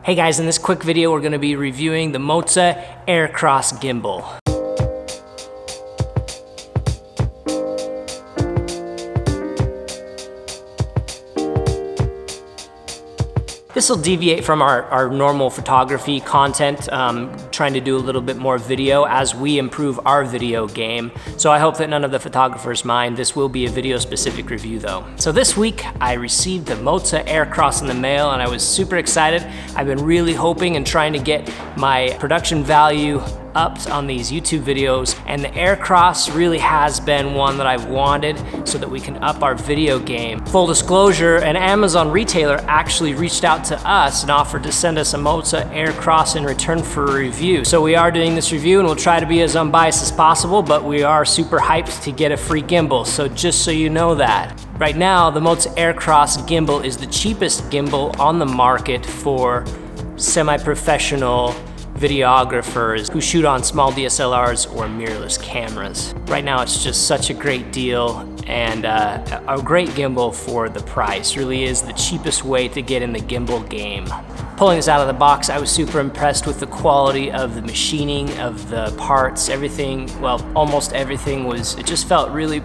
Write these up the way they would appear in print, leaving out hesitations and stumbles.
Hey guys, in this quick video we're going to be reviewing the MOZA AIRCROSS gimbal. This will deviate from our normal photography content, trying to do a little bit more video as we improve our video game. So I hope that none of the photographers mind. This will be a video specific review though. So this week I received the MOZA AIRCROSS in the mail and I was super excited. I've been really hoping and trying to get my production value up on these YouTube videos, and the AIRCROSS really has been one that I've wanted so that we can up our video game. Full disclosure, an Amazon retailer actually reached out to us and offered to send us a MOZA AIRCROSS in return for a review. So we are doing this review and we'll try to be as unbiased as possible, but we are super hyped to get a free gimbal, so just so you know that. Right now, the MOZA AIRCROSS gimbal is the cheapest gimbal on the market for semi-professional videographers who shoot on small DSLRs or mirrorless cameras. Right now it's just such a great deal and a great gimbal for the price. Really is the cheapest way to get in the gimbal game. Pulling this out of the box, I was super impressed with the quality of the machining of the parts. Everything, well, almost everything it just felt really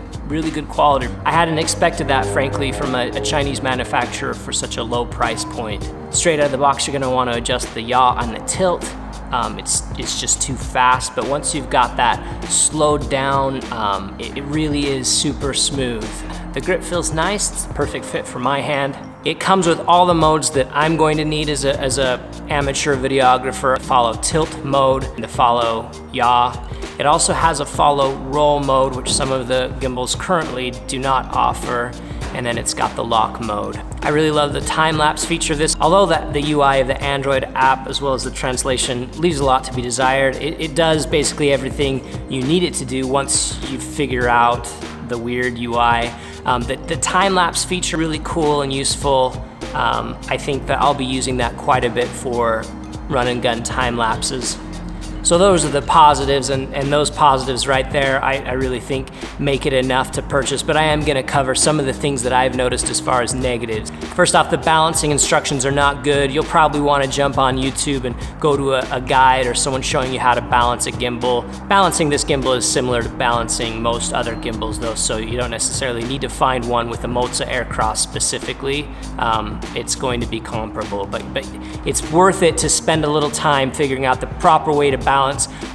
good quality. I hadn't expected that, frankly, from a Chinese manufacturer for such a low price point. Straight out of the box, you're gonna wanna adjust the yaw on the tilt. It's just too fast, but once you've got that slowed down, it really is super smooth. The grip feels nice, it's the perfect fit for my hand. It comes with all the modes that I'm going to need as a amateur videographer. Follow tilt mode and to follow yaw. It also has a follow roll mode, which some of the gimbals currently do not offer. And then it's got the lock mode. I really love the time-lapse feature of this. Although the UI of the Android app as well as the translation leaves a lot to be desired, it does basically everything you need it to do once you figure out the weird UI. The time-lapse feature, really cool and useful. I think that I'll be using that quite a bit for run and gun time lapses. So those are the positives, and those positives right there I really think make it enough to purchase, but I am gonna cover some of the things that I've noticed as far as negatives. First off, the balancing instructions are not good. You'll probably wanna jump on YouTube and go to a guide or someone showing you how to balance a gimbal. Balancing this gimbal is similar to balancing most other gimbals though, so you don't necessarily need to find one with the MOZA AIRCROSS specifically. It's going to be comparable, but it's worth it to spend a little time figuring out the proper way to balance.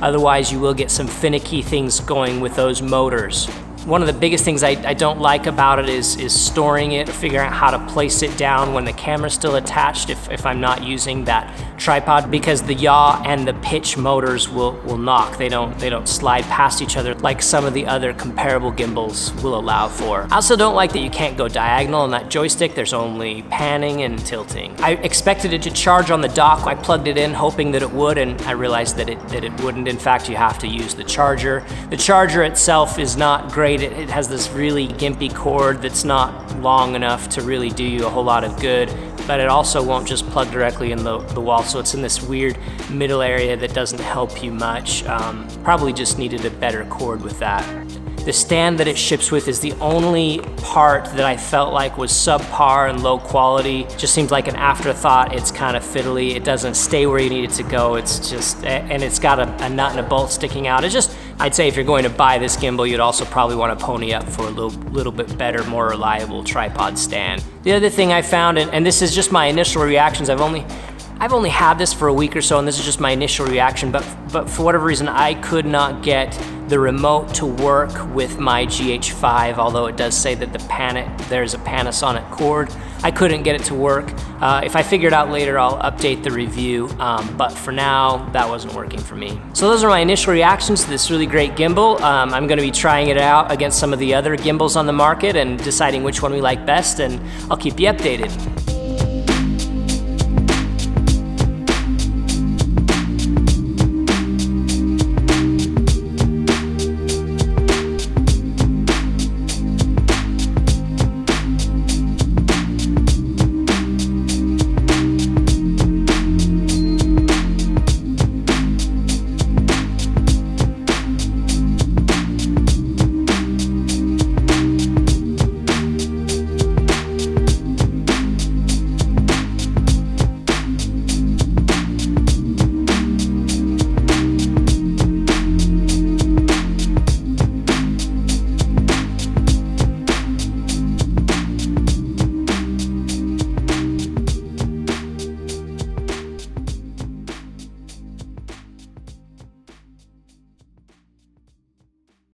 Otherwise you will get some finicky things going with those motors. One of the biggest things I don't like about it is storing it, figuring out how to place it down when the camera's still attached if I'm not using that tripod, because the yaw and the pitch motors will knock. They don't slide past each other like some of the other comparable gimbals will allow for. I also don't like that you can't go diagonal on that joystick. There's only panning and tilting. I expected it to charge on the dock. I plugged it in hoping that it would, and I realized that it wouldn't. In fact, you have to use the charger. The charger itself is not great. It has this really gimpy cord that's not long enough to really do you a whole lot of good, but it also won't just plug directly in the wall, so it's in this weird middle area that doesn't help you much. Probably just needed a better cord with that. The stand that it ships with is the only part that I felt like was subpar and low quality. Just seems like an afterthought. It's kind of fiddly. It doesn't stay where you need it to go. It's just, and it's got a nut and a bolt sticking out. It's just, I'd say if you're going to buy this gimbal, you'd also probably want to pony up for a little bit better, more reliable tripod stand. The other thing I found, and this is just my initial reactions, I've only had this for a week or so, and this is just my initial reaction, but for whatever reason, I could not get the remote to work with my GH5, although it does say that there's a Panasonic cord. I couldn't get it to work. If I figure it out later, I'll update the review, but for now, that wasn't working for me. So those are my initial reactions to this really great gimbal. I'm gonna be trying it out against some of the other gimbals on the market and deciding which one we like best, and I'll keep you updated.